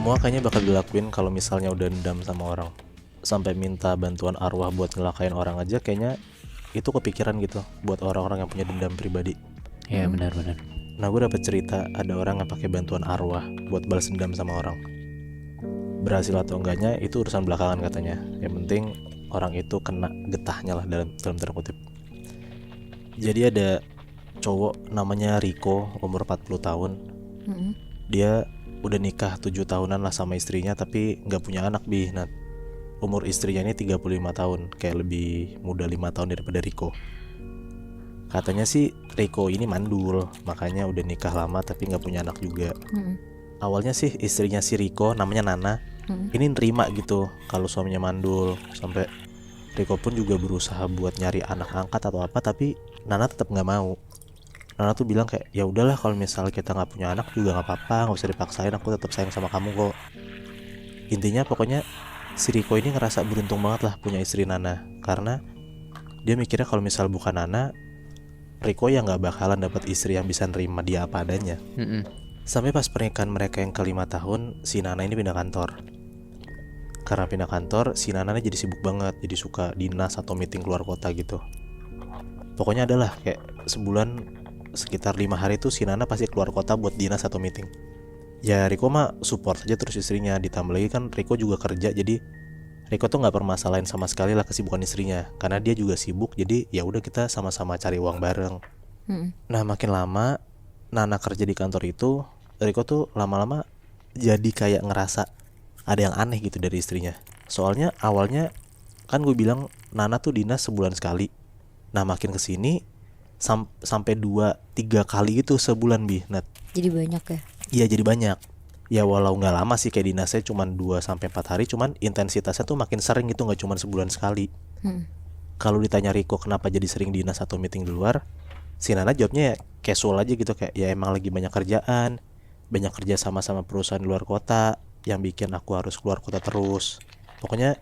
Semua kayaknya bakal dilakuin kalau misalnya udah dendam sama orang. Sampai minta bantuan arwah buat ngelakain orang aja kayaknya itu kepikiran gitu buat orang-orang yang punya dendam pribadi. Iya benar-benar. Nah, gue dapet cerita ada orang yang pakai bantuan arwah buat balas dendam sama orang. Berhasil atau enggaknya itu urusan belakangan katanya. Yang penting orang itu kena getahnya lah dalam tanda kutip. Jadi ada cowok namanya Rico, umur 40 tahun. Dia udah nikah 7 tahunan lah sama istrinya tapi gak punya anak Nah, umur istrinya ini 35 tahun, kayak lebih muda 5 tahun daripada Rico. Katanya sih Rico ini mandul, makanya udah nikah lama tapi gak punya anak juga. Awalnya sih istrinya si Rico, namanya Nana, ini nerima gitu kalau suaminya mandul. Sampai Rico pun juga berusaha buat nyari anak angkat atau apa, tapi Nana tetap gak mau. Nana tuh bilang kayak, ya udahlah kalau misalnya kita nggak punya anak juga nggak apa-apa, nggak usah dipaksain, aku tetap sayang sama kamu kok. Intinya pokoknya si Rico ini ngerasa beruntung banget lah punya istri Nana, karena dia mikirnya kalau misal bukan Nana, Rico ya nggak bakalan dapat istri yang bisa nerima dia apa adanya. Sampai pas pernikahan mereka yang ke-5 tahun, si Nana ini pindah kantor. Karena pindah kantor, si Nana ini jadi sibuk banget, jadi suka dinas atau meeting keluar kota gitu. Pokoknya adalah kayak sebulan sekitar 5 hari tuh si Nana pasti keluar kota buat dinas atau meeting. Ya Rico mah support aja terus istrinya, ditambah lagi kan Rico juga kerja, jadi Rico tuh nggak permasalahin sama sekali lah kesibukan istrinya, karena dia juga sibuk, jadi ya udah kita sama-sama cari uang bareng. Nah makin lama Nana kerja di kantor itu, Rico tuh lama-lama jadi kayak ngerasa ada yang aneh gitu dari istrinya. Soalnya awalnya kan gue bilang Nana tuh dinas sebulan sekali. Nah makin kesini sampai 2-3 kali gitu sebulan Nat. Jadi banyak ya? Iya jadi banyak. Ya walau nggak lama sih kayak dinasnya cuma 2-4 hari, cuman intensitasnya tuh makin sering gitu, nggak cuma sebulan sekali. Kalau ditanya Rico kenapa jadi sering dinas atau meeting di luar, si Nana jawabnya ya casual aja gitu, kayak ya emang lagi banyak kerjaan, banyak kerja sama perusahaan di luar kota yang bikin aku harus keluar kota terus. Pokoknya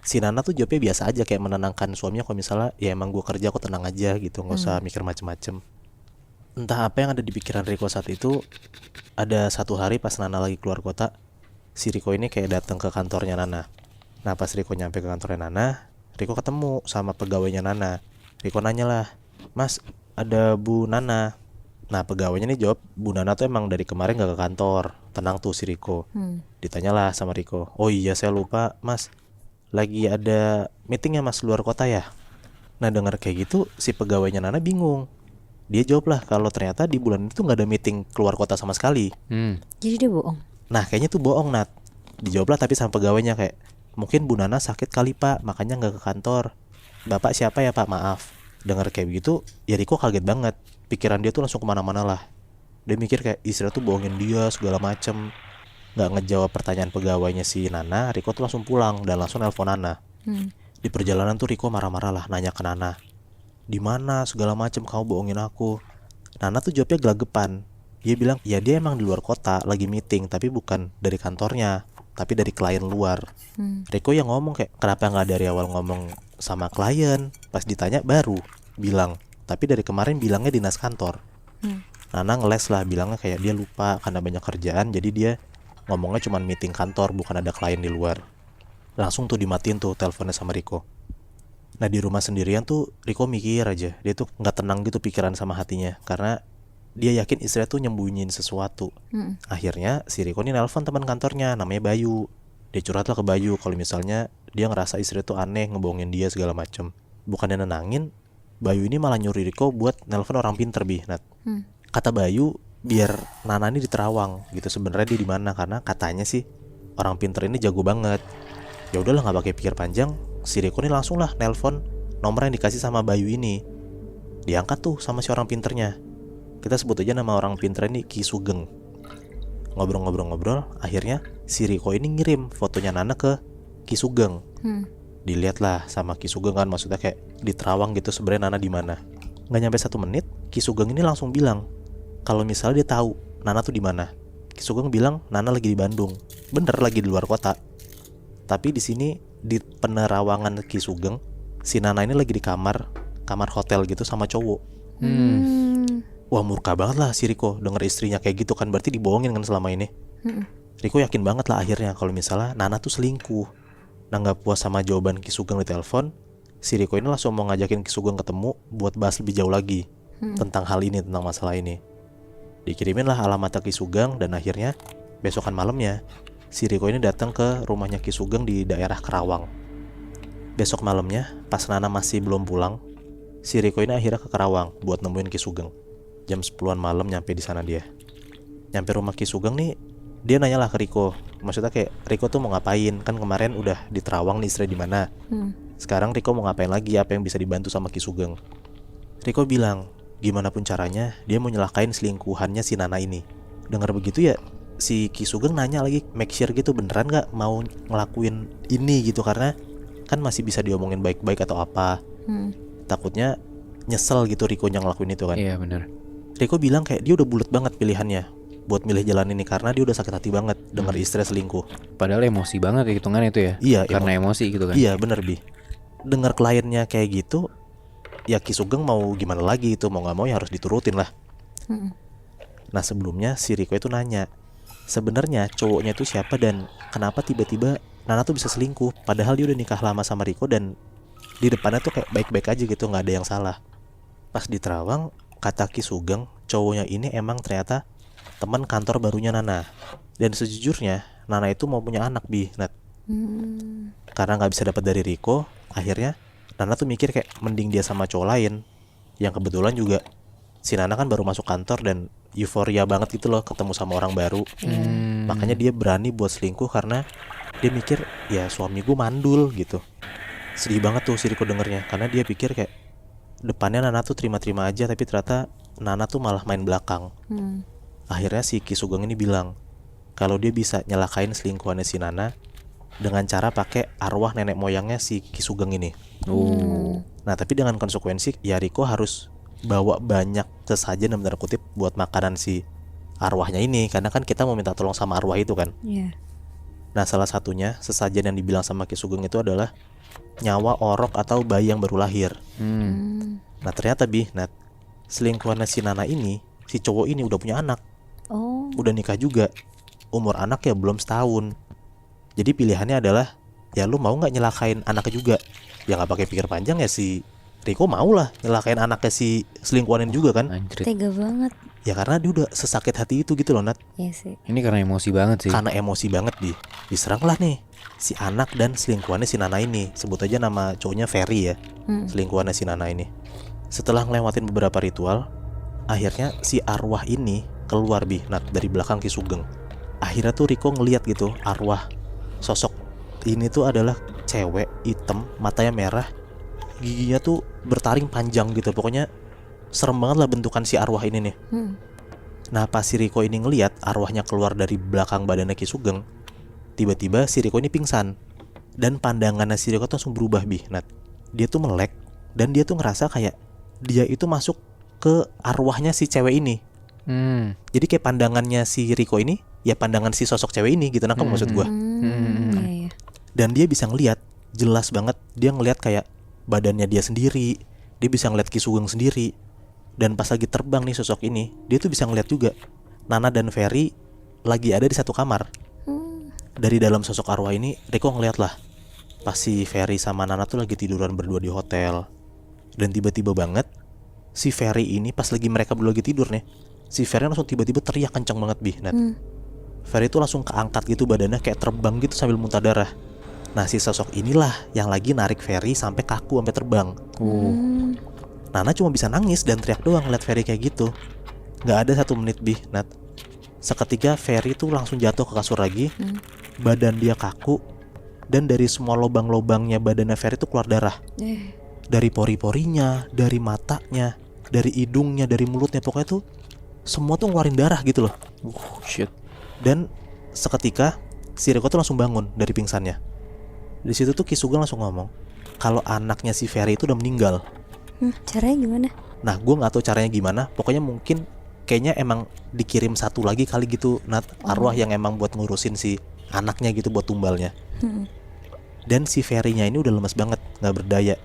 si Nana tuh jawabnya biasa aja, kayak menenangkan suaminya kalau misalnya ya emang gue kerja, aku tenang aja gitu, nggak usah mikir macem-macem. Entah apa yang ada di pikiran Rico saat itu. Ada satu hari pas Nana lagi keluar kota, si Rico ini kayak datang ke kantornya Nana. Nah pas Rico nyampe ke kantornya Nana, Rico ketemu sama pegawainya Nana. Rico nanya lah, Mas ada Bu Nana? Nah pegawainya nih jawab, Bu Nana tuh emang dari kemarin gak ke kantor. Tenang tuh si Rico. Ditanyalah sama Rico, oh iya saya lupa Mas, lagi ada meeting ya Mas luar kota ya? Nah dengar kayak gitu si pegawainya Nana bingung. Dia jawab lah kalau ternyata di bulan itu gak ada meeting keluar kota sama sekali. Jadi dia bohong? Nah kayaknya tuh bohong Nat. Dijawab lah tapi sama pegawainya kayak, mungkin Bu Nana sakit kali Pak, makanya gak ke kantor. Bapak siapa ya Pak, maaf. Dengar kayak begitu ya Riko kaget banget. Pikiran dia tuh langsung kemana-mana lah. Dia mikir kayak istri tuh bohongin dia segala macem. Gak ngejawab pertanyaan pegawainya si Nana, Riko tuh langsung pulang dan langsung nelpon Nana. Di perjalanan tuh Riko marah-marah lah nanya ke Nana, di mana segala macem kamu bohongin aku. Nana tuh jawabnya gelagapan. Dia bilang ya dia emang di luar kota lagi meeting, tapi bukan dari kantornya, tapi dari klien luar. Riko yang ngomong kayak, kenapa nggak dari awal ngomong sama klien? Pas ditanya baru bilang, tapi dari kemarin bilangnya dinas kantor. Nana ngeles lah, bilangnya kayak dia lupa karena banyak kerjaan, jadi dia ngomongnya cuma meeting kantor, bukan ada klien di luar. Langsung tuh dimatiin tuh teleponnya sama Riko. Nah di rumah sendirian tuh Riko mikir aja, dia tuh nggak tenang gitu pikiran sama hatinya, karena dia yakin istrinya tuh nyembunyiin sesuatu. Akhirnya si Riko nih nelpon teman kantornya namanya Bayu. Dia curhat lah ke Bayu kalau misalnya dia ngerasa istri tuh aneh, ngebohongin dia segala macem. Bukannya nenangin, Bayu ini malah nyuruh Riko buat nelpon orang pinter Nat. Kata Bayu biar Nana ini diterawang gitu sebenarnya dia di mana, karena katanya sih orang pinter ini jago banget. Ya udahlah nggak pakai pikir panjang, si Riko ini langsung lah nelpon nomor yang dikasih sama Bayu ini. Diangkat tuh sama si orang pinternya. Kita sebut aja nama orang pinter ini Ki Sugeng. Ngobrol-ngobrol, akhirnya si Riko ini ngirim fotonya Nana ke Ki Sugeng. Dilihat lah sama Ki Sugeng kan, maksudnya kayak diterawang gitu sebenarnya Nana di mana. Nggak nyampe 1 menit, Ki Sugeng ini langsung bilang kalau misalnya dia tahu Nana tuh di mana. Ki Sugeng bilang Nana lagi di Bandung. Bener lagi di luar kota. Tapi di sini di penerawangan Ki Sugeng, si Nana ini lagi di kamar hotel gitu sama cowok. Wah murka banget lah si Riko denger istrinya kayak gitu kan, berarti dibohongin kan selama ini. Riko yakin banget lah akhirnya kalau misalnya Nana tuh selingkuh. Nah nggak puas sama jawaban Ki Sugeng di telepon, si Riko ini langsung mau ngajakin Ki Sugeng ketemu buat bahas lebih jauh lagi tentang hal ini, tentang masalah ini. Dikirimin lah alamat Ki Sugeng dan akhirnya besokan malamnya si Riko ini datang ke rumahnya Ki Sugeng di daerah Kerawang. Besok malamnya pas Nana masih belum pulang, si Riko ini akhirnya ke Kerawang buat nemuin Ki Sugeng. Jam 10-an malam nyampe di sana dia. Nyampe rumah Ki Sugeng nih, dia nanya lah ke Riko. Maksudnya kayak Riko tuh mau ngapain? Kan kemarin udah di Terawang nih, istirahat di mana? Sekarang Riko mau ngapain lagi? Apa yang bisa dibantu sama Ki Sugeng? Riko bilang, gimana pun caranya dia mau nyelakain selingkuhannya si Nana ini. Dengar begitu ya, si Ki Sugeng nanya lagi, make sure gitu beneran gak mau ngelakuin ini gitu, karena kan masih bisa diomongin baik-baik atau apa. Takutnya nyesel gitu Rikonya ngelakuin itu kan. Iya benar. Riko bilang kayak dia udah bulat banget pilihannya buat milih jalan ini karena dia udah sakit hati banget dengar istri selingkuh. Padahal emosi banget ya hitungannya itu ya. Iya, Karena emosi gitu kan. Iya bener Bi. Dengar kliennya kayak gitu, ya Ki Sugeng mau gimana lagi, itu mau nggak mau ya harus diturutin lah. Nah sebelumnya si Riko itu nanya, sebenarnya cowoknya itu siapa dan kenapa tiba-tiba Nana tuh bisa selingkuh, padahal dia udah nikah lama sama Riko dan di depannya tuh kayak baik-baik aja gitu, nggak ada yang salah. Pas di Terawang, kata Ki Sugeng, cowoknya ini emang ternyata teman kantor barunya Nana. Dan sejujurnya Nana itu mau punya anak Bi, Nat. Karena nggak bisa dapat dari Riko, akhirnya Nana tuh mikir kayak mending dia sama cowok lain. Yang kebetulan juga si Nana kan baru masuk kantor dan euforia banget gitu loh ketemu sama orang baru. Makanya dia berani buat selingkuh karena dia mikir ya suami gue mandul gitu. Sedih banget tuh si Riko dengernya, karena dia pikir kayak depannya Nana tuh terima-terima aja, tapi ternyata Nana tuh malah main belakang. Akhirnya si Ki Sugeng ini bilang kalau dia bisa nyelakain selingkuhannya si Nana dengan cara pakai arwah nenek moyangnya si Ki Sugeng ini. Nah tapi dengan konsekuensi ya Riko harus bawa banyak sesajen dalam tanda kutip buat makanan si arwahnya ini, karena kan kita mau minta tolong sama arwah itu kan. Nah salah satunya sesajen yang dibilang sama Ki Sugeng itu adalah nyawa orok atau bayi yang baru lahir. Nah ternyata Bi, Nat, selingkuhannya si Nana ini, si cowok ini udah punya anak. Udah nikah juga. Umur anak ya belum setahun. Jadi pilihannya adalah ya lu mau gak nyelakain anaknya juga? Ya gak pakai pikir panjang ya si Riko mau lah nyelakain anaknya si selingkuhanin juga kan. Anjrit. Tega banget. Ya karena dia udah sesakit hati itu gitu loh Nat. Iya sih. Ini karena emosi banget sih. Karena emosi banget diseranglah nih si anak dan selingkuhannya si Nana ini. Sebut aja nama cowoknya Ferry ya, selingkuhannya si Nana ini. Setelah ngelewatin beberapa ritual, akhirnya si arwah ini keluar Bi, Nat, dari belakang Ki Sugeng. Akhirnya tuh Riko ngeliat gitu arwah sosok ini tuh adalah cewek hitam, matanya merah, giginya tuh bertaring panjang gitu. Pokoknya serem banget lah bentukan si arwah ini nih. Nah pas si Riko ini ngeliat arwahnya keluar dari belakang badannya Ki Sugeng, tiba-tiba si Riko ini pingsan. Dan pandangannya si Riko tuh langsung berubah Bi, Nat. Dia tuh melek dan dia tuh ngerasa kayak dia itu masuk ke arwahnya si cewek ini. Jadi kayak pandangannya si Riko ini ya pandangan si sosok cewek ini gitu, nangkep maksud gua. Iya. Dan dia bisa ngelihat jelas banget, dia ngelihat kayak badannya dia sendiri, dia bisa ngelihat Ki Sugeng sendiri. Dan pas lagi terbang nih sosok ini, dia tuh bisa ngelihat juga Nana dan Ferry lagi ada di satu kamar. Dari dalam sosok arwah ini, Riko ngeliat lah pas si Ferry sama Nana tuh lagi tiduran berdua di hotel. Dan tiba-tiba banget si Ferry ini pas lagi mereka berdua lagi tidur nih, si Ferry langsung tiba-tiba teriak kencang banget Bi, Nat. Ferry tuh langsung keangkat gitu badannya kayak terbang gitu sambil muntah darah. Nah si sosok inilah yang lagi narik Ferry sampai kaku sampai terbang. Nana cuma bisa nangis dan teriak doang ngeliat Ferry kayak gitu. Gak ada 1 menit Bi, Nat. Seketika Ferry tuh langsung jatuh ke kasur lagi. Badan dia kaku. Dan dari semua lubang-lubangnya badannya Ferry tuh keluar darah. Dari pori-porinya, dari matanya, dari hidungnya, dari mulutnya. Pokoknya tuh semua tuh ngeluarin darah gitu loh. Shit. Dan seketika si Riko tuh langsung bangun dari pingsannya. Di situ tuh Ki Sugeng langsung ngomong kalau anaknya si Ferry itu udah meninggal. Caranya gimana? Nah gue gak tahu caranya gimana. Pokoknya mungkin kayaknya emang dikirim satu lagi kali gitu, Nat, arwah yang emang buat ngurusin si anaknya gitu, buat tumbalnya. Dan si Ferry-nya ini udah lemes banget, gak berdaya,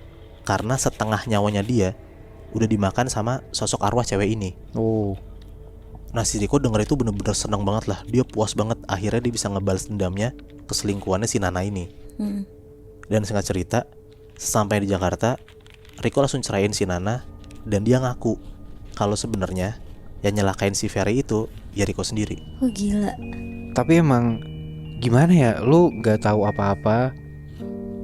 karena setengah nyawanya dia udah dimakan sama sosok arwah cewek ini. Nah si Riko denger itu bener-bener seneng banget lah. Dia puas banget, akhirnya dia bisa ngebales dendamnya ke selingkuhannya si Nana ini. Dan singkat cerita, sampai di Jakarta, Riko langsung ceraiin si Nana. Dan dia ngaku kalau sebenarnya yang nyelakain si Ferry itu ya Riko sendiri. Oh gila. Tapi emang gimana ya, lu gak tahu apa-apa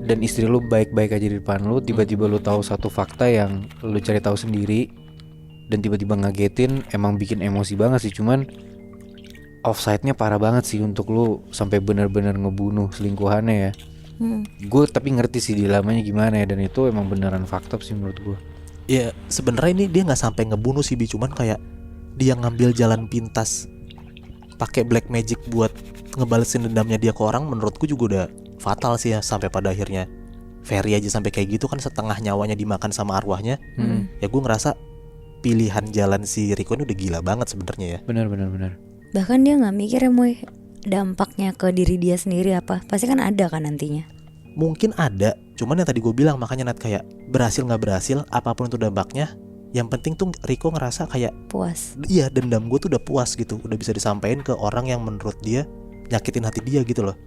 dan istri lu baik-baik aja di depan lu, tiba-tiba lu tahu satu fakta yang lu cari tahu sendiri dan tiba-tiba ngagetin, emang bikin emosi banget sih. Cuman offside-nya parah banget sih untuk lu sampai benar-benar ngebunuh selingkuhannya ya. Gue tapi ngerti sih dilemanya gimana ya, dan itu emang beneran fakta sih menurut gue. Ya sebenarnya ini dia nggak sampai ngebunuh sih Bi, cuman kayak dia ngambil jalan pintas pakai black magic buat ngebalesin dendamnya dia ke orang. Menurutku juga udah fatal sih ya, sampai pada akhirnya Ferry aja sampai kayak gitu kan, setengah nyawanya dimakan sama arwahnya. Ya gue ngerasa pilihan jalan si Riko ini udah gila banget sebenarnya ya. Benar. Bahkan dia nggak mikir ya Moy, dampaknya ke diri dia sendiri apa. Pasti kan ada kan nantinya. Mungkin ada, cuman yang tadi gue bilang, makanya Nat, kayak berhasil nggak berhasil apapun itu dampaknya, yang penting tuh Riko ngerasa kayak Puas. iya, dendam gue tuh udah puas gitu, udah bisa disampaikan ke orang yang menurut dia nyakitin hati dia gitu loh.